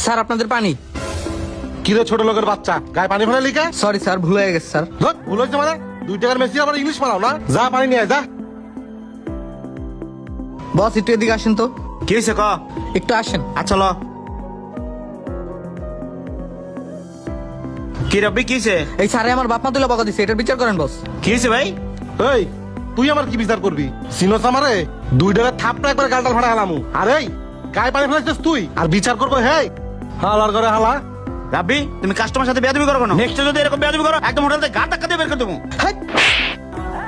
Sir আপনাদের পানি। কিরে ছোট লোকের বাচ্চা, গায়ে পানি ফেলে লিখে? সরি স্যার, ভুল হয়ে গেছে স্যার। ধুৎ, ভুল হয়েছে মানে? 2 টাকার মেসি আবার ইংলিশ মারাও না? যা পানি নিয়ে আয়, যা। বস একটু এদিকে আসেন তো। কি হয়েছে ক? একটু আসেন। আচ্ছা ল। কি রব্বি কি হয়েছে? এই স্যারে আমার বাপ মা তুলে বকা দিচ্ছে, এটার বিচার করেন বস। কি হয়েছে ভাই? এই, তুই আমার কি বিচার করবি? সিনোস আমারে 2 টাকার থাপটা একবার গালটাল ফাটা হালামু। আর এই, গায়ে পানি ফেলেছিস তুই, আর বিচার করবো? হেই, হালার করে হালা। রাব্বি, তুমি কাস্টমার সাথে বেয়াদবি করো কেন? নেক্সট যদি এরকম বেয়াদবি করো, একদম হোটেল থেকে গাড় ধাক্কা দিয়ে বের করে দেবো। হেই,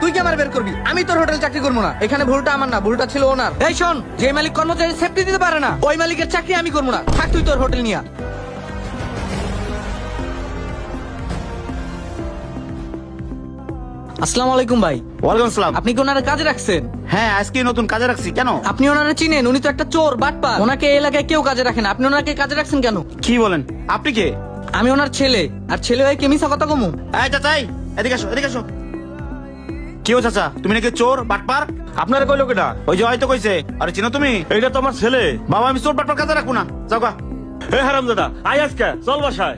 তুই কি আমার বের করবি? আমি তোর হোটেল চাকরি করবো না। এখানে ভুলটা আমার না, ভুলটা ছিল ওনার। এই শোন, যে মালিক কর্মচারী সেফটি দিতে পারে না, ওই মালিকের চাকরি আমি করবো না। থাক তুই তোর হোটেল নিয়া। আসসালামু আলাইকুম ভাই। ওয়ালাইকুম আসসালাম। আপনি কি ওনারে কাজে রাখছেন? হ্যাঁ, আজকে নতুন কাজে রাখছি। কেন? আপনি ওনারে চিনেন? উনি তো একটা চোর, বাটপার। ওনাকে এই এলাকায় কেউ কাজে রাখে না, আপনি ওনাকে কাজে রাখছেন কেন? কি বলেন? আপনি কে? আমি ওনার ছেলে, আর ছেলে হয়ে কেমিসা কথা কমু? এই চাচাই, এদিকে আসো, এদিকে আসো। কেউ চাচা, তুমি নাকি চোর বাটপার? আপনার কইলো কেটা? ওই যে হয়তো কইছে। আরে চিনো তুমি? এইটা তো আমার ছেলে। বাবা, আমি চোর বাটপার কাজে রাখবো না। যাও গা। হে হারামজাদা, আই আজকে চল বাসায়।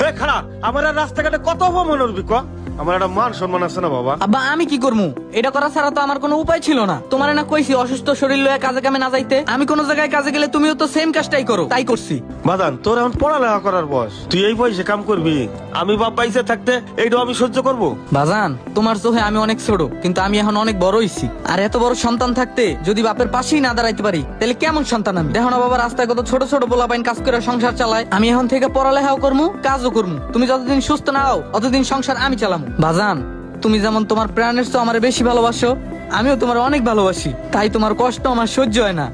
হে খারা, আমার আর রাস্তাঘাটে কত অপমান করবি ক? আমার একটা মান সম্মান আছে না বাবা? আব্বা আমি কি করবো? এটা করা ছাড়া তো আমার কোনো উপায় ছিল না। তোমার না কইছি অসুস্থ শরীর লয়ে কাজে কামে না যাইতে। আমি কোন জায়গায় কাজে গেলে তুমিও তো সেম কাজটাই করো, তাই করছি। বাদান, তোর এখন পড়ালেখা করার বয়স, তুই এই বয়সে কাম করবি? আমি বাপ পাইছে থাকতে এইটাও আমি সহ্য করব? বাজান, তোমার চোখে আমি অনেক ছোট, কিন্তু আমি এখন অনেক বড় হইছি। আর এত বড় সন্তান থাকতে যদি বাপের পাশেই না দাঁড়াইতে পারি, তাহলে কেমন সন্তান আমি? দেখো না বাবা, রাস্তায় কত ছোট ছোট পোলাপাইন কাজ করে সংসার চালায়। আমি এখন থেকে পড়ালেখাও করবো, কাজও করবো। তুমি যতদিন সুস্থ না হও, অতদিন সংসার আমি চালামু। বাজান, তুমি যেমন তোমার প্রাণের চেয়ে আমার বেশি ভালোবাসো, আমিও তোমার অনেক ভালোবাসি। তাই তোমার কষ্ট আমার সহ্য হয় না।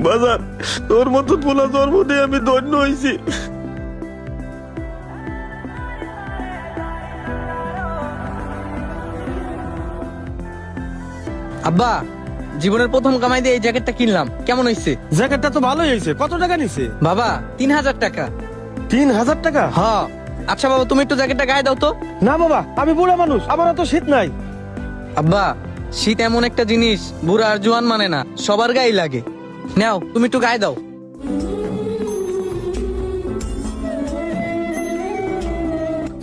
বাজার, তোর মতো পোলা জন্ম দিয়ে আমি ধন্য হয়েছি। আব্বা, জীবনের প্রথম কামাই দিয়ে এই জ্যাকেটটা কিনলাম, কেমন হইছে? জ্যাকেটটা তো ভালোই হয়েছে। কত টাকা নিছে? বাবা 3000 টাকা। 3000 টাকা? হ। আচ্ছা বাবা, তুমি একটু জ্যাকেটটা গায়ে দাও তো। না বাবা, আমি বুড়া মানুষ, আমার তো শীত নাই। আব্বা, শীত এমন একটা জিনিস, বুড়া আর জোয়ান মানে না, সবার গায়ে লাগে। নাও তুমি একটু গায়ে দাও।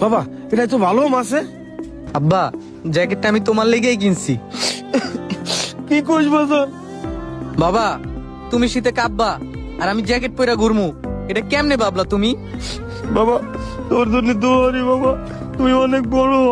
বাবা, এটা তো ভালো মাসে। আব্বা, জ্যাকেটটা আমি তোমার লেগেই কিনছি। কি কইস বাজার? বাবা, তুমি শীতে কাঁপবা আর আমি জ্যাকেট পরে ঘুরমু, এটা কেমনে ভাবলা তুমি? বাবা, তোর জন্য দোয়ারি বাবা, তুই অনেক বড় হ।